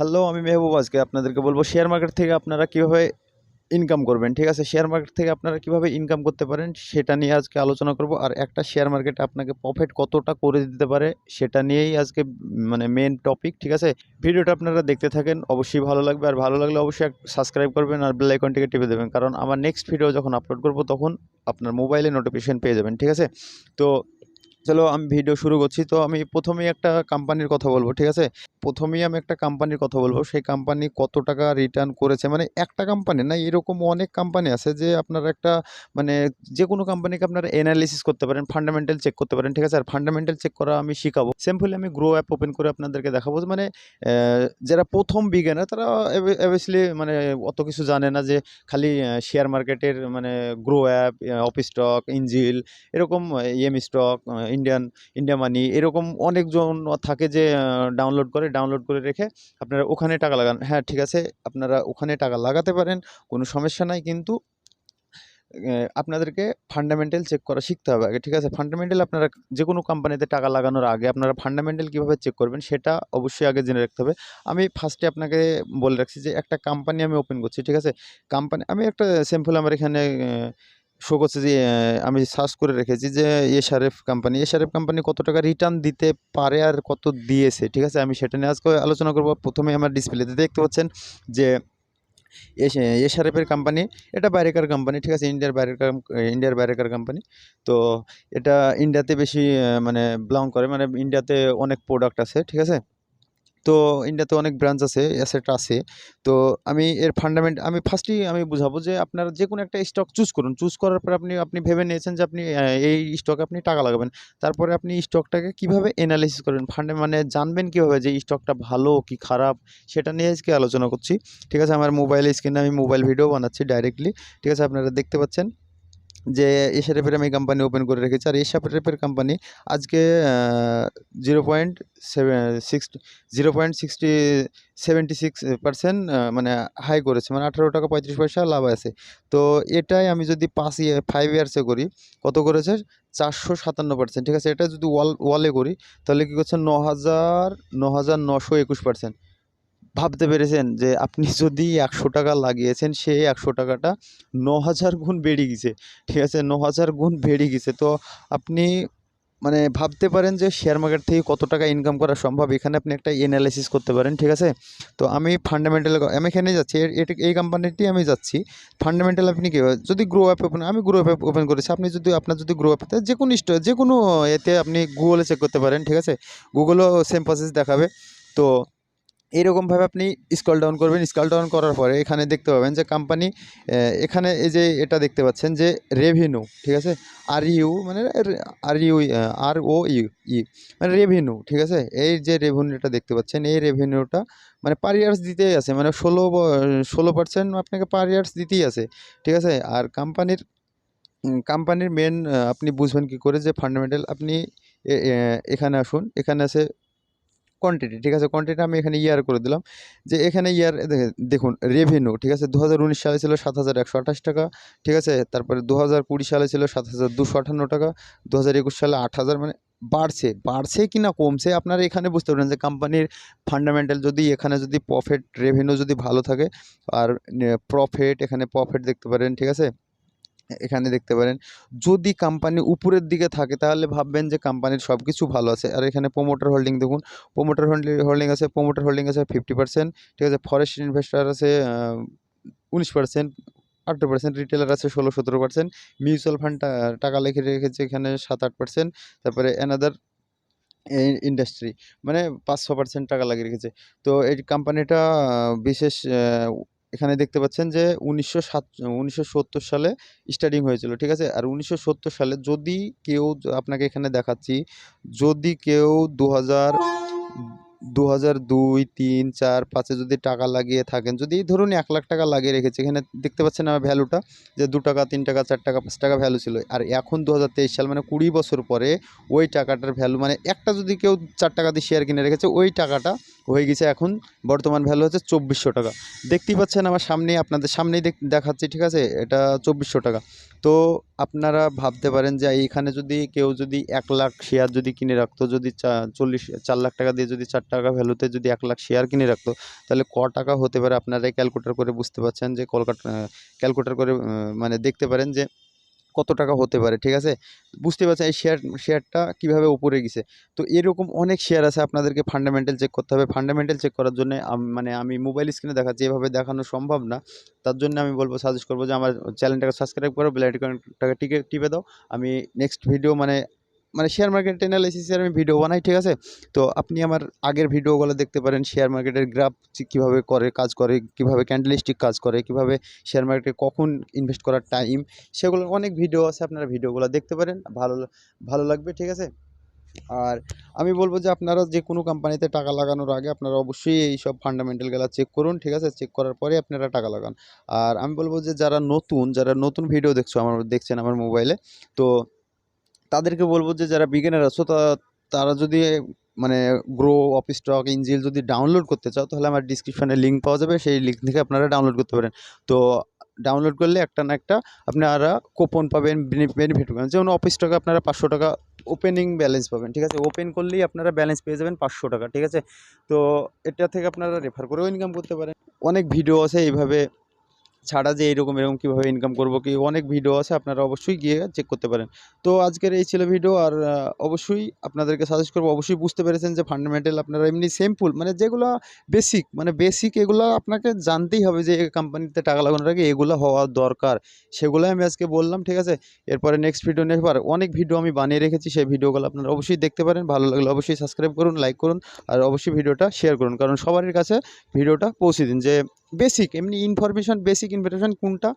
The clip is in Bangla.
হ্যালো, আমি মেহবুব। আজকে আপনাদেরকে বলবো শেয়ার মার্কেট থেকে আপনারা কীভাবে ইনকাম করবেন। ঠিক আছে? শেয়ার মার্কেট থেকে আপনারা কীভাবে ইনকাম করতে পারেন সেটা নিয়ে আজকে আলোচনা করব। আর একটা শেয়ার মার্কেটে আপনাকে প্রফিট কতটা করে দিতে পারে সেটা নিয়েই আজকে মানে মেইন টপিক। ঠিক আছে? ভিডিওটা আপনারা দেখতে থাকেন, অবশ্যই ভালো লাগবে। আর ভালো লাগলে অবশ্যই সাবস্ক্রাইব করবেন আর বেল আইকনটিকে টিপে দেবেন, কারণ আমার নেক্সট ভিডিও যখন আপলোড করব তখন আপনার মোবাইলে নোটিফিকেশন পেয়ে যাবেন। ঠিক আছে? তো চলো আমি ভিডিও শুরু করছি। তো আমি প্রথমেই একটা কোম্পানির কথা বলবো। ঠিক আছে? প্রথমেই আমি একটা কোম্পানির কথা বলবো। সেই কোম্পানি কত টাকা রিটার্ন করেছে, মানে একটা কোম্পানি না, এরকম অনেক কোম্পানি আছে যে আপনারা একটা মানে যেকোনো কোম্পানিকে আপনারা এনালাইসিস করতে পারেন, ফান্ডামেন্টাল চেক করতে পারেন। ঠিক আছে? আর ফান্ডামেন্টাল চেক করা আমি শিখাবো। সিম্পলি আমি গ্রো অ্যাপ ওপেন করে আপনাদেরকে দেখাবো। মানে যারা প্রথম বিগিনার তারা অবভিয়াসলি মানে অত কিছু জানে না, যে খালি শেয়ার মার্কেটের মানে grow app, of stock, Angel, এরকম এম স্টক, ইন্ডিয়া মানি, এরকম অনেকজন থাকে যে ডাউনলোড করে রেখে আপনারা ওখানে টাকা লাগান। হ্যাঁ, ঠিক আছে, আপনারা ওখানে টাকা লাগাতে পারেন, কোনো সমস্যা নাই। কিন্তু আপনাদেরকে ফান্ডামেন্টাল চেক করা শিখতে হবে আগে। ঠিক আছে? ফান্ডামেন্টাল আপনারা যেকোনো কোম্পানিতে টাকা লাগানোর আগে আপনারা ফান্ডামেন্টাল কীভাবে চেক করবেন সেটা অবশ্যই আগে জেনে রাখতে হবে। আমি ফার্স্টে আপনাকে বলে রাখছি যে একটা কোম্পানি আমি ওপেন করছি। ঠিক আছে? কোম্পানি আমি একটা সিম্পল আমার এখানে শো করছে যে আমি সার্চ করে রেখেছি যে এসআরএফ কোম্পানি কত টাকা রিটার্ন দিতে পারে আর কত দিয়েছে। ঠিক আছে? আমি সেটা নিয়ে আজকে আলোচনা করব। প্রথমে আমার ডিসপ্লেতে দেখতে পাচ্ছেন যে এসআরএফের কোম্পানি, এটা বাইরেকার কোম্পানি। ঠিক আছে? ইন্ডিয়ার বাইরেকার কোম্পানি। তো এটা ইন্ডিয়াতে বেশি মানে বিলং করে, মানে ইন্ডিয়াতে অনেক প্রোডাক্ট আছে। ঠিক আছে? তো ইন্ডিয়াতে অনেক ব্রাঞ্চ আছে, অ্যাসেট আছে। তো আমি এর আমি ফার্স্টেই আমি বুঝাবো যে আপনারা যেকোনো একটা স্টক চুজ করুন। চুজ করার পর আপনি ভেবে নিয়েছেন যে আপনি এই স্টকে আপনি টাকা লাগাবেন। তারপরে আপনি স্টকটাকে কিভাবে এনালাইসিস করবেন, মানে জানবেন কীভাবে যে এই স্টকটা ভালো কি খারাপ, সেটা নিয়ে আজকে আলোচনা করছি। ঠিক আছে? আমার মোবাইলের স্ক্রিনে আমি মোবাইল ভিডিও বানাচ্ছি ডাইরেক্টলি। ঠিক আছে? আপনারা দেখতে পাচ্ছেন যে এসআরএফের আমি কোম্পানি ওপেন করে রেখেছি। আর এসআরএফের কোম্পানি আজকে 0.76% মানে হাই করেছে, মানে 18 টাকা 35 পয়সা লাভ আছে। তো এটাই আমি যদি 5 ইয়ার্সে করি, কত করেছে? 457%। ঠিক আছে? এটা যদি ওয়ালে করি তাহলে কী করছে? 9,921%। ভাবতে পেরেছেন যে আপনি যদি 100 টাকা লাগিয়েছেন, সেই 100 টাকাটা 9,000 গুণ বেড়ে গেছে। ঠিক আছে? 9,000 গুণ বেড়ে গেছে। তো আপনি মানে ভাবতে পারেন যে শেয়ার মার্কেট থেকে কত টাকা ইনকাম করা সম্ভব। এখানে আপনি একটা এনালাইসিস করতে পারেন। ঠিক আছে? তো আমি আমি এখানে যাচ্ছি, এই কোম্পানিটি আমি যাচ্ছি। ফান্ডামেন্টাল আপনি কীভাবে যদি গ্রো অ্যাপ আমি গ্রো অ্যাপ ওপেন করেছি। আপনার যদি গ্রো অ্যাপতে যেকোনো এতে আপনি গুগলে চেক করতে পারেন। ঠিক আছে? গুগলও সেম প্রসেস দেখাবে। তো এইরকমভাবে আপনি স্ক্রল ডাউন করবেন। স্ক্রল ডাউন করার পরে এখানে দেখতে পাবেন যে কোম্পানি, এখানে এই যে এটা দেখতে পাচ্ছেন যে রেভিনিউ। ঠিক আছে? মানে ROU মানে রেভিনিউ। ঠিক আছে? এই যে রেভিনিউটা দেখতে পাচ্ছেন, এই রেভিনিউটা মানে পার ইয়ার্স দিতেই আছে, মানে 16% আপনাকে পার ইয়ার্স দিতেই আছে। ঠিক আছে? আর কোম্পানির মেন আপনি বুঝবেন কী করে যে ফান্ডামেন্টাল, আপনি এখানে আসুন। এখানে আছে কোয়ান্টিটি। ঠিক আছে? কোয়ান্টিটি আমি এখানে ইয়ার করে দিলাম, যে এখানে ইয়ার দেখুন রেভিনিউ। ঠিক আছে? 2019 সালে ছিল 7,128 টাকা। ঠিক আছে? তারপরে 2020 সালে ছিল 7,258 টাকা। 2021 সালে 8,000, মানে বাড়ছে কি না কমছে আপনারা এখানে বুঝতে পারবেন যে কোম্পানির ফান্ডামেন্টাল যদি এখানে যদি প্রফিট রেভিনিউ যদি ভালো থাকে, আর এখানে প্রফিট দেখতে পারেন। ঠিক আছে? এখানে দেখতে পারেন যদি কোম্পানি উপরের দিকে থাকে তাহলে ভাববেন যে কোম্পানির সব কিছু ভালো আছে। আর এখানে প্রোমোটার হোল্ডিং দেখুন, প্রোমোটার হোল্ডিং আছে 50%। ঠিক আছে? ফরেস্ট ইনভেস্টার আছে 19%, 18%, রিটেলার আছে 16-17%, মিউচুয়াল ফান্ড টাকা লিখে রেখেছে এখানে 7-8%, তারপরে অ্যানাদার ইন্ডাস্ট্রি মানে 5-6% টাকা লাগিয়ে রেখেছে। তো এই কোম্পানিটা বিশেষ এখানে দেখতে পাচ্ছেন যে 1970 সালে স্টার্টিং হয়েছিল। ঠিক আছে? আর 1970 সালে যদি কেউ, আপনাকে এখানে দেখাচ্ছি, যদি কেউ 2002, 3, 4, 5-এ যদি টাকা লাগিয়ে থাকেন, যদি ধরুন 1 লাখ টাকা লাগিয়ে রেখেছে, এখানে দেখতে পাচ্ছেন আমার ভ্যালুটা যে 2 টাকা, 3 টাকা, 4 টাকা, 5 টাকা ভ্যালু ছিল। আর এখন 2023 সাল, মানে 20 বছর পরে ওই টাকাটার ভ্যালু, মানে একটা যদি কেউ 4 টাকা দিয়ে শেয়ার কিনে রেখেছে, ওই টাকাটা হয়ে গেছে এখন বর্তমান ভ্যালু হচ্ছে 2400 টাকা। দেখতেই পাচ্ছেন আমার সামনেই, আপনাদের সামনেই দেখাচ্ছি। ঠিক আছে? এটা 2400 টাকা। তো আপনারা ভাবতে পারেন যে এইখানে যদি কেউ যদি 1 লাখ শেয়ার যদি কিনে রাখতো, যদি 4 লাখ টাকা দিয়ে যদি 4 টাকা ভ্যালুতে যদি 1,00,000 শেয়ার কিনে রাখতো, তাহলে টাকা হতে পারে আপনারাই ক্যালকুলেটর করে বুঝতে পারছেন, যে ক্যালকুলেটর করে মানে দেখতে পারেন যে কত টাকা হতে পারে, ঠিক আছে? বুঝতে পারছেন এই শেয়ারটা কীভাবে উপরে গেছে। তো এরকম অনেক শেয়ার আছে, আপনাদেরকে ফান্ডামেন্টাল চেক করতে হবে। ফান্ডামেন্টাল চেক করার জন্য মানে আমি মোবাইল স্ক্রিনে দেখাচ্ছি, এভাবে দেখানো সম্ভব না। তার জন্য আমি সাজেস্ট করবো যে আমার চ্যানেলটাকে সাবস্ক্রাইব করো, বেল আইকনটাকে টিপে দাও। আমি নেক্সট ভিডিও মানে শেয়ার মার্কেট অ্যানালাইসিসের আমি ভিডিও বানাই, ঠিক আছে? তো আপনি আমার আগের ভিডিওগুলো দেখতে পারেন, শেয়ার মার্কেটের গ্রাফ কীভাবে কাজ করে, কীভাবে ক্যান্ডেলস্টিক কাজ করে, কীভাবে শেয়ার মার্কেটে কখন ইনভেস্ট করার টাইম, সেগুলোর অনেক ভিডিও আছে, আপনারা ভিডিওগুলো দেখতে পারেন, ভালো লাগবে, ঠিক আছে? আর আমি বলবো যে আপনারা যে কোনো কোম্পানিতে টাকা লাগানোর আগে আপনারা অবশ্যই এই সব ফান্ডামেন্টালগুলো চেক করুন, ঠিক আছে? চেক করার পরে আপনারা টাকা লাগান। আর আমি বলবো যে যারা নতুন ভিডিও দেখছেন আমার মোবাইলে, তো তাদেরকে বলবো যে যারা বিগিনার আছো, তারা যদি মানে গ্রো, অফিস স্টক, এঞ্জেল যদি ডাউনলোড করতে চাও, তাহলে আমার ডিসক্রিপশনে লিঙ্ক পাওয়া যাবে, সেই লিঙ্ক থেকে আপনারা ডাউনলোড করতে পারেন। তো ডাউনলোড করলে একটা না একটা আপনারা কুপন পাবেন, বেনিফিট পাবেন। যেমন অফিস স্টকে আপনারা 500 টাকা ওপেনিং ব্যালেন্স পাবেন, ঠিক আছে? ওপেন করলেই আপনারা ব্যালেন্স পেয়ে যাবেন 500 টাকা, ঠিক আছে? তো এটা থেকে আপনারা রেফার করেও ইনকাম করতে পারেন। অনেক ভিডিও আছে এইভাবে ছাড়া, যে এরকম কীভাবে ইনকাম করবো, অনেক ভিডিও আছে, আপনারা অবশ্যই গিয়ে চেক করতে পারেন। তো আজকের এই ছিল ভিডিও। আর অবশ্যই আপনাদেরকে সাজেস্ট করবো, অবশ্যই বুঝতে পেরেছেন যে ফান্ডামেন্টাল আপনারা এমনি সিম্পল মানে যেগুলো বেসিক এগুলো আপনাকে জানতেই হবে, যে এই কোম্পানিতে টাকা লাগানোর আগে এগুলো হওয়া দরকার, সেগুলোই আমি আজকে বললাম, ঠিক আছে? এরপরে নেক্সট ভিডিও অনেক ভিডিও আমি বানিয়ে রেখেছি, সেই ভিডিওগুলো আপনারা অবশ্যই দেখতে পারেন। ভালো লাগলে অবশ্যই সাবস্ক্রাইব করুন, লাইক করুন, আর অবশ্যই ভিডিওটা শেয়ার করুন, কারণ সবার কাছে ভিডিওটা পৌঁছে দিন, যে বেসিক ইনফরমেশন কোনটা